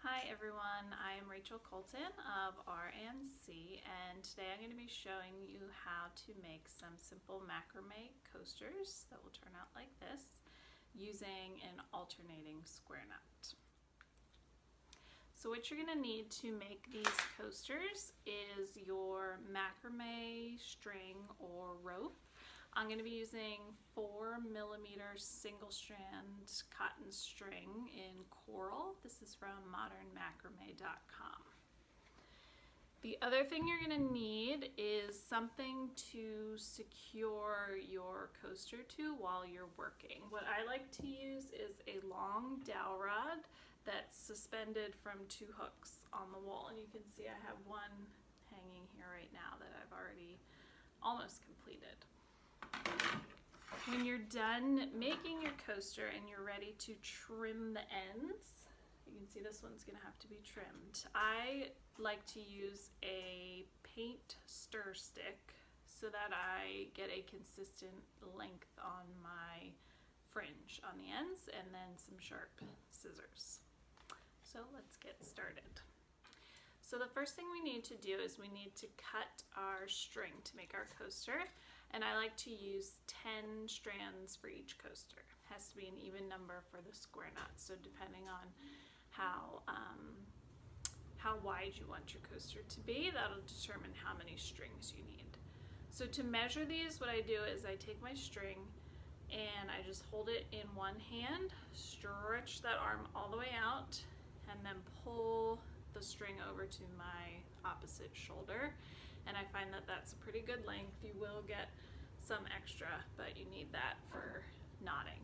Hi everyone, I am Rachel Colton of RNC, and today I'm going to be showing you how to make some simple macrame coasters that will turn out like this using an alternating square knot. So what you're going to need to make these coasters is your macrame string or rope. I'm going to be using 4mm single strand cotton string in coral. This is from modernmacrame.com. The other thing you're going to need is something to secure your coaster to while you're working. What I like to use is a long dowel rod that's suspended from 2 hooks on the wall. And you can see I have one hanging here right now that I've already almost completed. When you're done making your coaster and you're ready to trim the ends, you can see this one's gonna have to be trimmed. I like to use a paint stir stick so that I get a consistent length on my fringe on the ends, and then some sharp scissors. So let's get started. So the first thing we need to do is we need to cut our string to make our coaster, and I like to use 10 strands for each coaster. It has to be an even number for the square knot, so depending on how wide you want your coaster to be, that'll determine how many strings you need. So to measure these, what I do is I take my string and I just hold it in one hand, stretch that arm all the way out, and then pull the string over to my opposite shoulder, and I find that that's a pretty good length. You will get some extra, but you need that for knotting.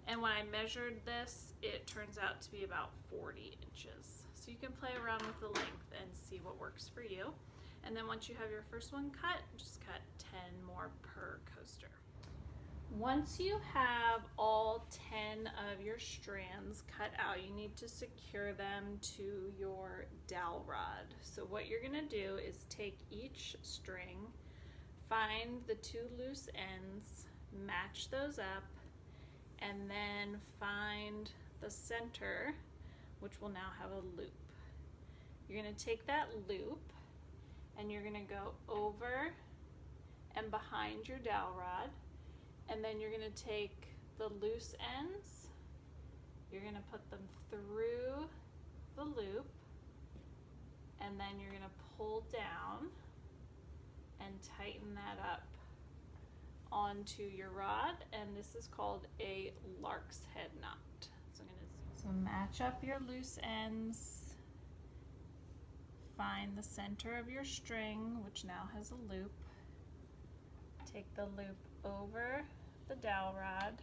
And when I measured this, it turns out to be about 40 inches. So you can play around with the length and see what works for you. And then once you have your first one cut, just cut 10 more per coaster. Once you have all 10 of your strands cut out, you need to secure them to your dowel rod. So what you're going to do is take each string, find the 2 loose ends, match those up, and then find the center, which will now have a loop. You're going to take that loop and you're going to go over and behind your dowel rod. And then you're going to take the loose ends, you're going to put them through the loop, and then you're going to pull down and tighten that up onto your rod, and this is called a Larks head knot. So match up your loose ends, find the center of your string, which now has a loop, take the loop over the dowel rod,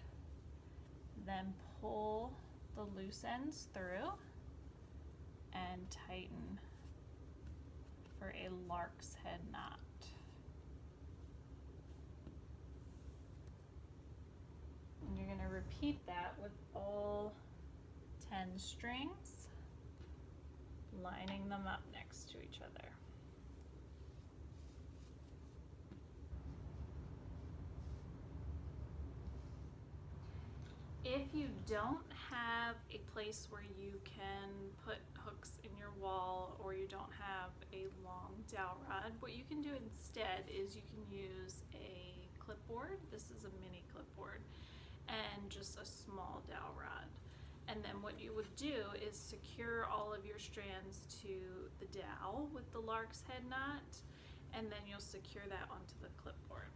then pull the loose ends through and tighten for a Larks head knot. And you're going to repeat that with all 10 strings, lining them up next to each other. If you don't have a place where you can put hooks in your wall, or you don't have a long dowel rod, what you can do instead is you can use a clipboard. This is a mini clipboard, and just a small dowel rod. And then what you would do is secure all of your strands to the dowel with the Larks head knot, and then you'll secure that onto the clipboard.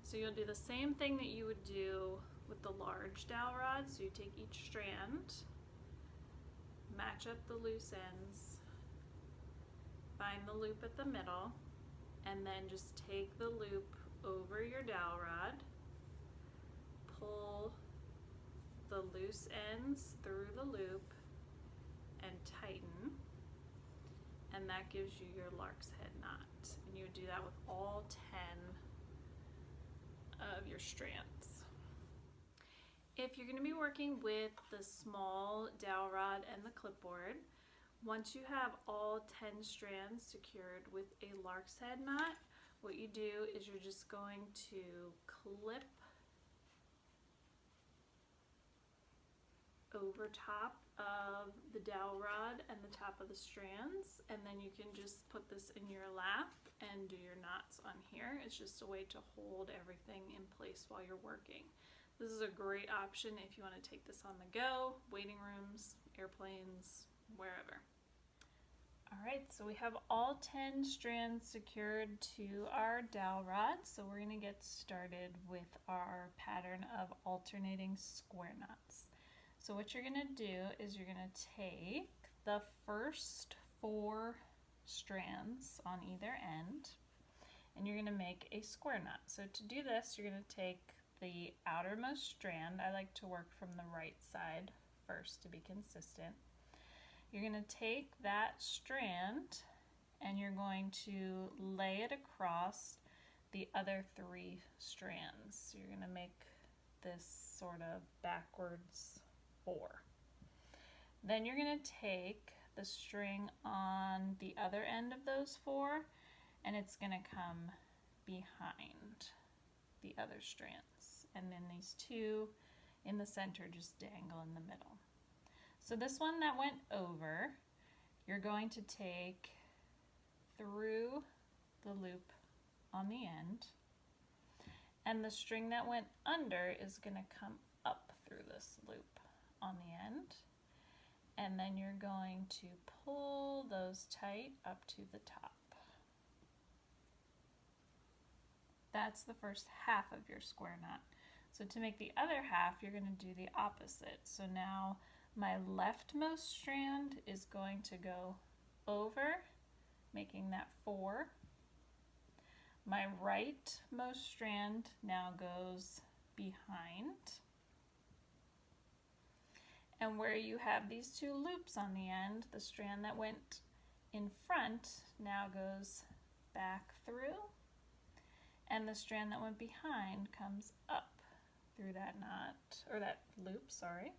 So you'll do the same thing that you would do with the large dowel rod. So you take each strand, match up the loose ends, find the loop at the middle, and then just take the loop over your dowel rod, pull the loose ends through the loop, and tighten, and that gives you your Larks head knot. And you would do that with all 10 of your strands. If you're going to be working with the small dowel rod and the clipboard, once you have all 10 strands secured with a Larks head knot, what you do is you're just going to clip over top of the dowel rod and the top of the strands, and then you can just put this in your lap and do your knots on here. It's just a way to hold everything in place while you're working. This is a great option if you want to take this on the go, waiting rooms, airplanes, wherever. Alright, so we have all 10 strands secured to our dowel rod, so we're going to get started with our pattern of alternating square knots. So what you're going to do is you're going to take the first 4 strands on either end and you're going to make a square knot. So to do this, you're going to take the outermost strand. I like to work from the right side first to be consistent. You're going to take that strand and you're going to lay it across the other 3 strands. So you're going to make this sort of backwards 4. Then you're going to take the string on the other end of those 4 and it's going to come behind the other strands. And then these 2 in the center just dangle in the middle. So this one that went over, you're going to take through the loop on the end, and the string that went under is going to come up through this loop on the end, and then you're going to pull those tight up to the top. That's the first half of your square knot. So to make the other half, you're going to do the opposite. So now my leftmost strand is going to go over, making that 4. My rightmost strand now goes behind. And where you have these 2 loops on the end, the strand that went in front now goes back through, and the strand that went behind comes up through that knot, or that loop, sorry.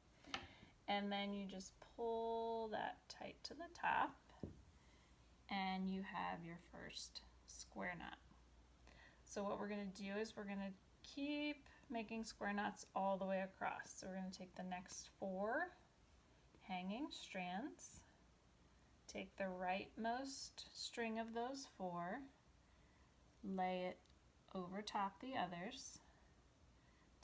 And then you just pull that tight to the top and you have your first square knot. So what we're going to do is we're going to keep making square knots all the way across. So we're going to take the next 4 hanging strands, take the rightmost string of those 4, lay it over top the others,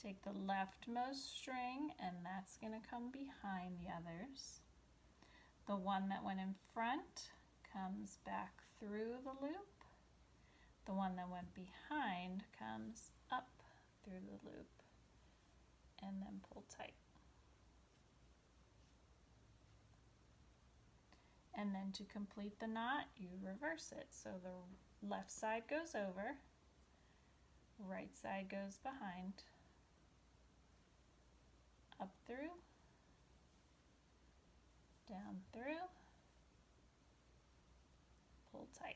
take the leftmost string and that's going to come behind the others. The one that went in front comes back through the loop. The one that went behind comes up through the loop and then pull tight. And then to complete the knot, you reverse it. So the left side goes over, right side goes behind, up through, down through, pull tight.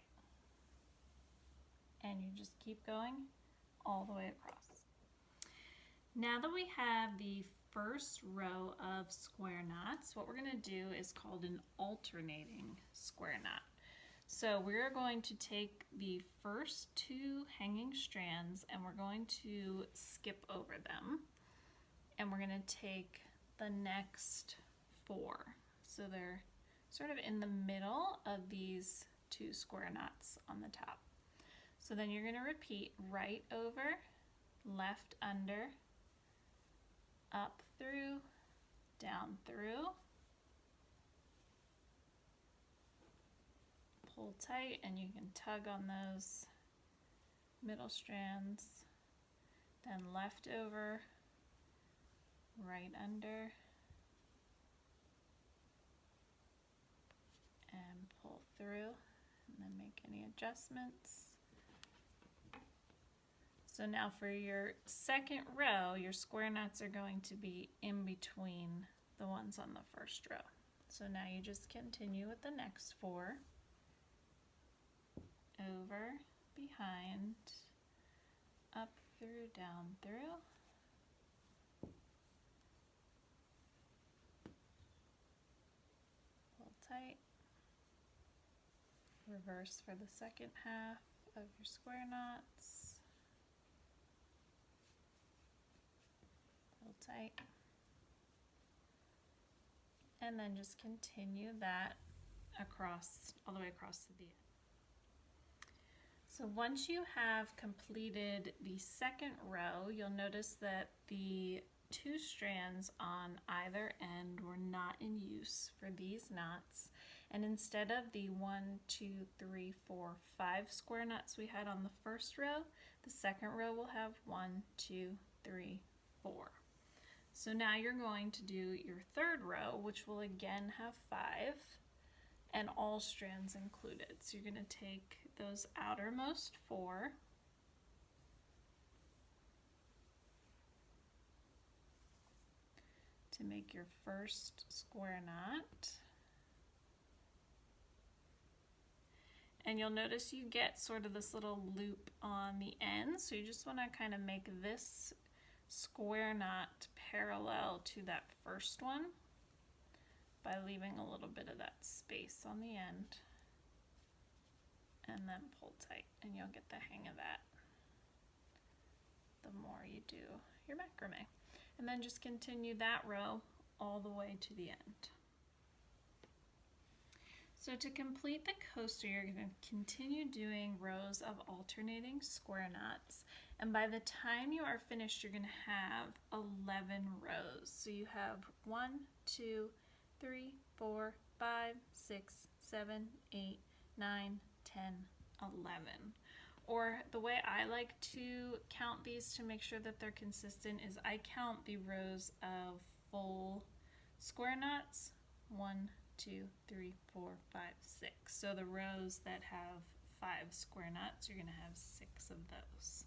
And you just keep going all the way across. Now that we have the first row of square knots, what we're going to do is called an alternating square knot. So we're going to take the first 2 hanging strands and we're going to skip over them. And we're going to take the next 4. So they're sort of in the middle of these 2 square knots on the top. So then you're going to repeat right over, left under, up through, down through, pull tight, and you can tug on those middle strands, then left over, right under, and pull through, and then make any adjustments. So now for your second row, your square knots are going to be in between the ones on the first row. So now you just continue with the next 4, over, behind, up through, down through, pull tight, reverse for the second half of your square knots, pull tight, and then just continue that across, all the way across to the end. So once you have completed the second row, you'll notice that the 2 strands on either end were not in use for these knots, and instead of the 1, 2, 3, 4, 5 square knots we had on the first row, the second row will have 1, 2, 3, 4. So now you're going to do your third row, which will again have 5 and all strands included. So you're going to take those outermost 4, to make your first square knot. And you'll notice you get sort of this little loop on the end, so you just want to kind of make this square knot parallel to that first one by leaving a little bit of that space on the end, and then pull tight, and you'll get the hang of that the more you do your macrame. And then just continue that row all the way to the end. So to complete the coaster, you're going to continue doing rows of alternating square knots, and by the time you are finished, you're going to have 11 rows. So you have 1, 2, 3, 4, 5, 6, 7, 8, 9, 10, 11. Or the way I like to count these to make sure that they're consistent is I count the rows of full square knots. 1, 2, 3, 4, 5, 6. So the rows that have 5 square knots, you're going to have 6 of those.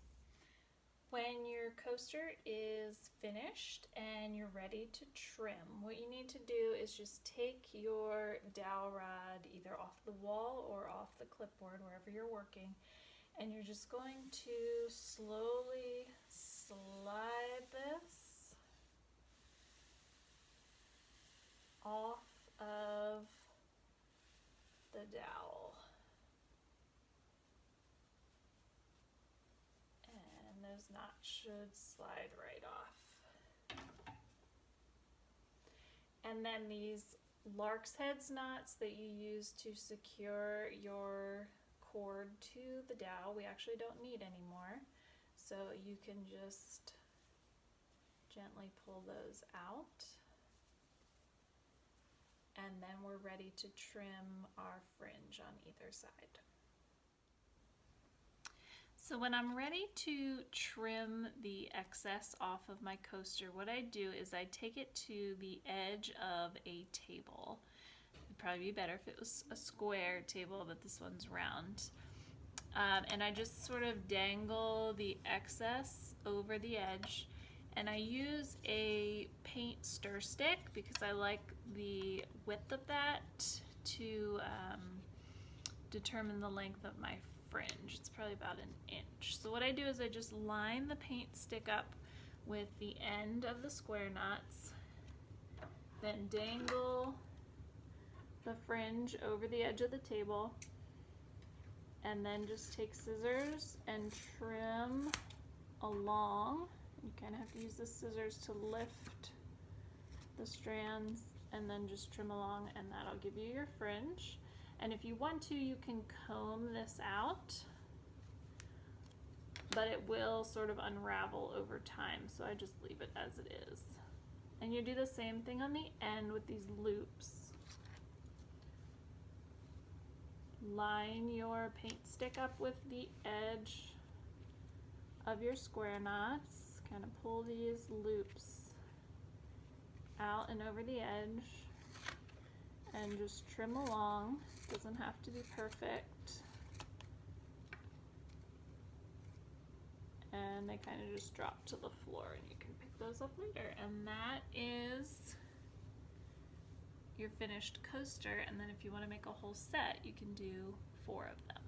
When your coaster is finished and you're ready to trim, what you need to do is just take your dowel rod either off the wall or off the clipboard, wherever you're working, and you're just going to slowly slide this off of the dowel. And those knots should slide right off. And then these Larks heads knots that you use to secure your cord to the dowel, we actually don't need anymore. So you can just gently pull those out. And then we're ready to trim our fringe on either side. So when I'm ready to trim the excess off of my coaster, what I do is I take it to the edge of a table. It'd probably be better if it was a square table, but this one's round. And I just sort of dangle the excess over the edge. And I use a paint stir stick because I like the width of that to determine the length of my fringe. It's probably about 1 inch. So what I do is I just line the paint stick up with the end of the square knots, then dangle the fringe over the edge of the table, and then just take scissors and trim along. You kind of have to use the scissors to lift the strands and then just trim along, and that'll give you your fringe. And if you want to, you can comb this out, but it will sort of unravel over time, so I just leave it as it is. And you do the same thing on the end with these loops. Line your paint stick up with the edge of your square knots, kind of pull these loops out and over the edge, and just trim along. Doesn't have to be perfect. And they kind of just drop to the floor, and you can pick those up later. And that is your finished coaster. And then if you want to make a whole set, you can do 4 of them.